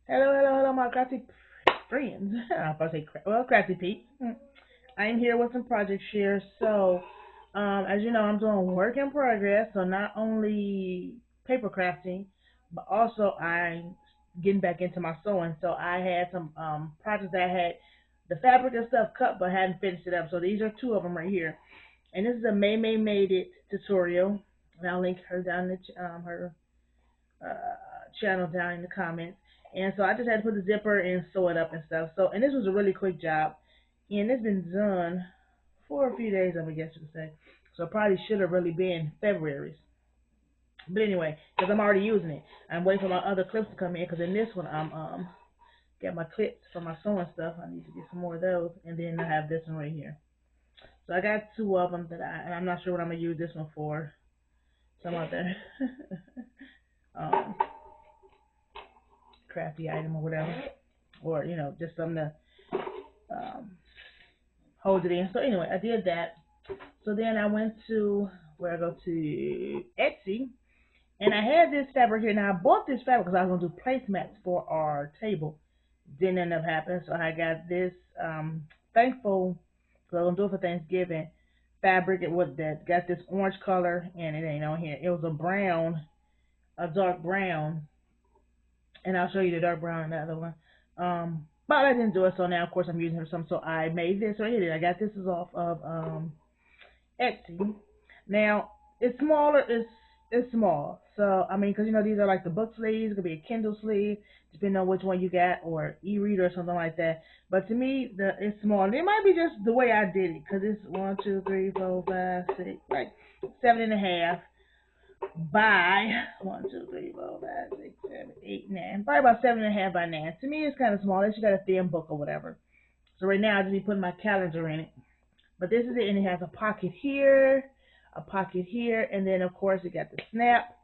Hello, hello, hello, my crafty friends. I'm about to say, crafty Pete. I am here with some project shares. So, as you know, I'm doing work in progress. So not only paper crafting, but also I'm getting back into my sewing. So I had some projects that I had the fabric and stuff cut, but hadn't finished it up. So these are two of them right here. And this is a May Made It tutorial. And I'll link her down the her channel down in the comments. And so I just had to put the zipper and sew it up and stuff. So, and this was a really quick job. And it's been done for a few days, I guess you could say. So it probably should have really been February's. But anyway, because I'm already using it. I'm waiting for my other clips to come in because in this one I'm got my clips for my sewing stuff. I need to get some more of those. And then I have this one right here. So I got two of them and I'm not sure what I'm going to use this one for. Some other um, crafty item or whatever. Or, just something to um, hold it in. So anyway, I did that. So then I went to where I go to Etsy, and I had this fabric here. Now I bought this fabric because I was gonna do placemats for our table. Didn't end up happening, so I got this thankful because I was gonna do it for Thanksgiving fabric. It was that got this orange color, and it ain't on here. It was a brown, a dark brown, and I'll show you the dark brown in the other one. But I didn't do it, so now of course I'm using it for some. So I made this right here. I got this is off of Etsy. Now it's smaller. It's small. So I mean, because these are like the book sleeves. It could be a Kindle sleeve, depending on which one you got, or e-reader or something like that. But to me, it's small. And it might be just the way I did it, because it's 1, 2, 3, 4, 5, 6, like 7.5 by 1, 2, 3, 4, 5, 6, 7, 8, 9. Probably about 7.5 by 9. To me, it's kind of small. Unless you got a thin book or whatever. So right now, I just be putting my calendar in it. But this is it, and it has a pocket here, and then of course it got the snap,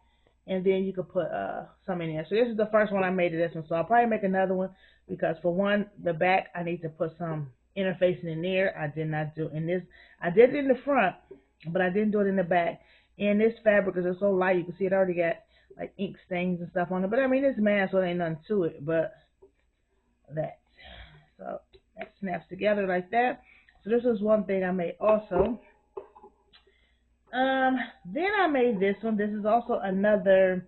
and then you could put some in there. So this is the first one I made of this one. So I'll probably make another one because for one, the back I need to put some interfacing in there. I did not do in this. I did it in the front, but I didn't do it in the back. And this fabric is so light, you can see it already got like ink stains and stuff on it. But I mean, it's matte, so there ain't nothing to it. But that. So that snaps together like that. So this is one thing I made also. Then I made this one. This is also another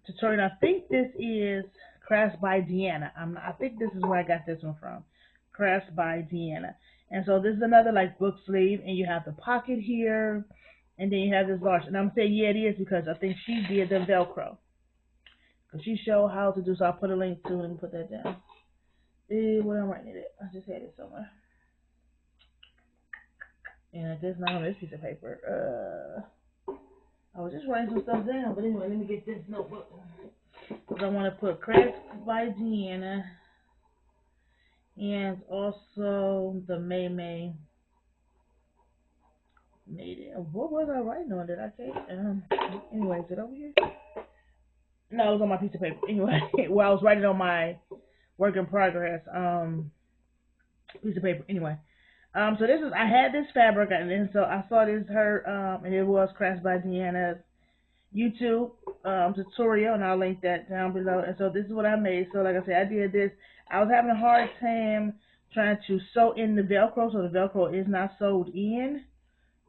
tutorial. I think this is Crafts by Deanna. I think this is where I got this one from. Crafts by Deanna. And so this is another like book sleeve, and you have the pocket here, and then you have this large. And I'm saying yeah, it is because I think she did the Velcro. Because she showed how to do. So I'll put a link to it and put that down. Where am I writing it? I just had it somewhere. And I guess not on this piece of paper. I was just writing some stuff down, but anyway, let me get this notebook. Because I want to put Crafts by Deanna and also the May made it. What was I writing on? Did I say? Anyway, is it over here? No, it was on my piece of paper. Anyway, well, I was writing on my work in progress piece of paper. Anyway, so this is I had this fabric and then so I saw this her and it was Crafts by Deanna's YouTube tutorial, and I'll link that down below. And so this is what I made. So like I said, I did this. I was having a hard time trying to sew in the Velcro, so the Velcro is not sewed in,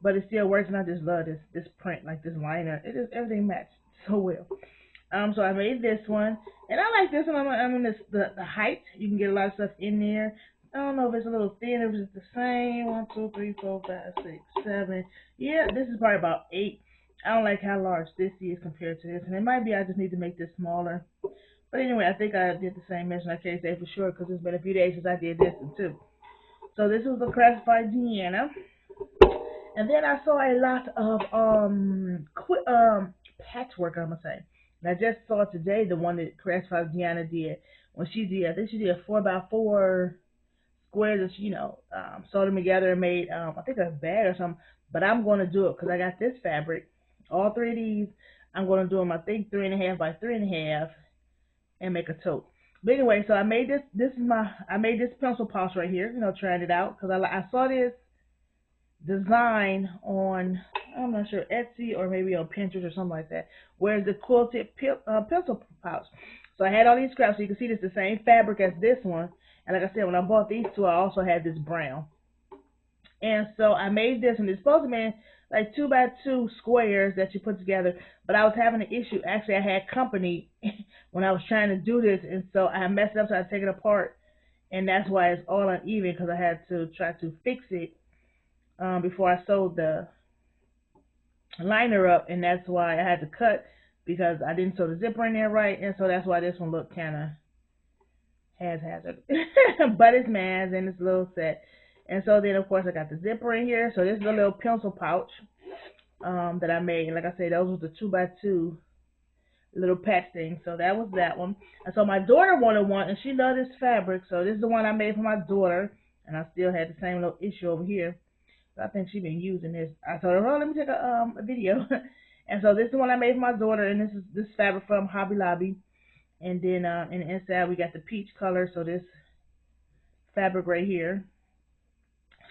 but it still works. And I just love this print, like this liner. It is everything matched so well. So I made this one, and I like this one. I mean, the height. You can get a lot of stuff in there. I don't know if it's a little thin, if it's the same. 1, 2, 3, 4, 5, 6, 7. Yeah, this is probably about 8. I don't like how large this is compared to this, and it might be I just need to make this smaller. But anyway, I think I did the same measure. I can't say for sure because it's been a few days since I did this one too. So this was the Crafts by Deanna, and then I saw a lot of patchwork. I'm gonna say. And I just saw today the one that Crafts by Deanna did when she did. I think she did a 4x4 squares that she, sewed them together and made I think a bag or something. But I'm going to do it because I got this fabric. All three of these, I'm going to do them. I think 3.5 by 3.5, and make a tote. But anyway, so I made this. I made this pencil pouch right here. Trying it out because I saw this design on, I'm not sure, Etsy or maybe on Pinterest or something like that, where the quilted pencil pouch. So I had all these scraps. So you can see this the same fabric as this one. And like I said, when I bought these two, I also had this brown. And so I made this, and it's supposed to be like 2x2 squares that you put together. But I was having an issue. Actually, I had company when I was trying to do this, and so I messed it up. So I had to take it apart, and that's why it's all uneven, because I had to try to fix it before I sewed the liner up, and that's why I had to cut, because I didn't sew the zipper in there right, and so that's why this one looked kind of haphazard. But it's man's, and it's a little set. And so then, of course, I got the zipper in here. So this is a little pencil pouch that I made. And like I said, those was the 2x2 little patch thing. So that was that one. And so my daughter wanted one, and she loved this fabric. So this is the one I made for my daughter. And I still had the same little issue over here. So I think she's been using this. I told her, oh, let me take a video. And so this is the one I made for my daughter. And this is this fabric from Hobby Lobby. And then in the inside, we got the peach color. So this fabric right here.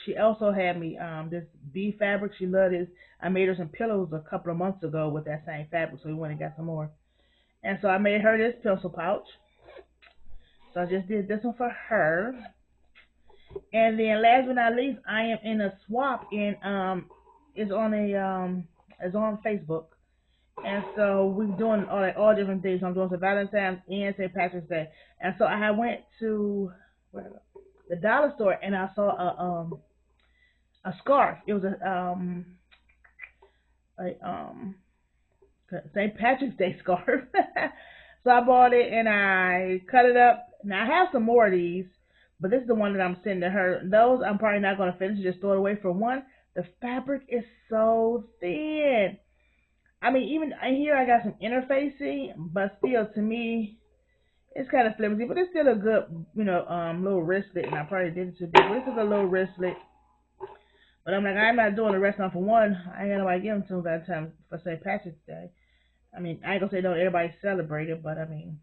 She also had me this bee fabric. She loved this. I made her some pillows a couple of months ago with that same fabric, so we went and got some more. And so I made her this pencil pouch. So I just did this one for her. And then last but not least, I am in a swap in it's on Facebook. And so we're doing all different things. I'm doing some Valentine's and St. Patrick's Day. And so I went to the dollar store, and I saw a scarf. It was a St. Patrick's Day scarf. So I bought it and I cut it up. Now I have some more of these, but this is the one that I'm sending her. Those I'm probably not going to finish, just throw it away. For one, the fabric is so thin. I mean, even here I got some interfacing, but still, to me, it's kind of flimsy. But it's still a good, little wristlet. And I probably did it too big. But this is a little wristlet. But I'm like, I'm not doing the rest of them. For one, I ain't got nobody give them to me by the time for St. Patrick's Day. I mean, I ain't gonna say don't everybody celebrate it, but I mean,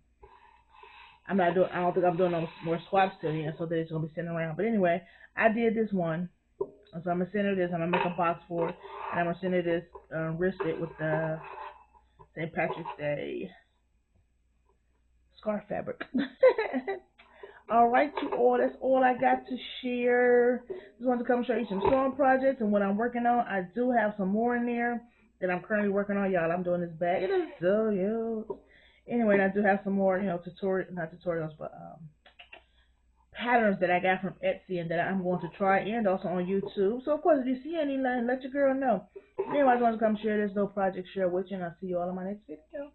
I don't think I'm doing no more swaps to you, so that it's gonna be sitting around. But anyway, I did this one, so I'm gonna send her this. I'm gonna make a box for it, and I'm gonna send her this wristlet with the St. Patrick's Day scarf fabric. All right, you all. That's all I got to share. Just wanted to come show you some sewing projects and what I'm working on. I do have some more in there that I'm currently working on, y'all. I'm doing this bag. It is so huge. Anyway, I do have some more, not tutorials, but patterns that I got from Etsy and that I'm going to try, and also on YouTube. So, of course, if you see any, let your girl know. Anyway, I just want to come share this little project, share with you, and I'll see you all in my next video.